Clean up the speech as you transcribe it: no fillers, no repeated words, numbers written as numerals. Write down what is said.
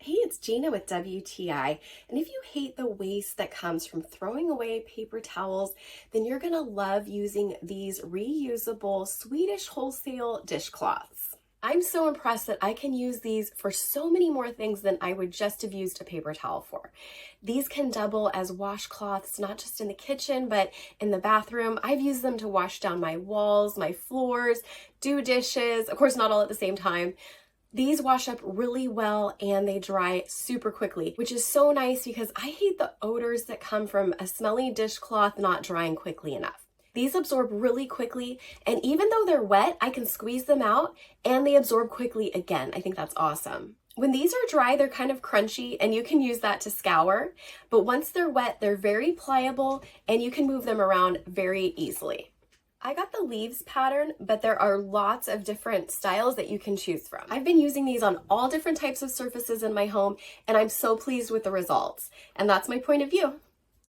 Hey, it's Gina with WTI, and if you hate the waste that comes from throwing away paper towels, then you're gonna love using these reusable Swedish wholesale dishcloths. I'm so impressed that I can use these for so many more things than I would just have used a paper towel for. These can double as washcloths, not just in the kitchen, but in the bathroom. I've used them to wash down my walls, my floors, do dishes, of course not all at the same time. These wash up really well and they dry super quickly, which is so nice because I hate the odors that come from a smelly dishcloth not drying quickly enough. These absorb really quickly, and even though they're wet, I can squeeze them out and they absorb quickly again. I think that's awesome. When these are dry, they're kind of crunchy and you can use that to scour, but once they're wet, they're very pliable and you can move them around very easily. I got the leaves pattern, but there are lots of different styles that you can choose from. I've been using these on all different types of surfaces in my home, and I'm so pleased with the results. And that's my point of view.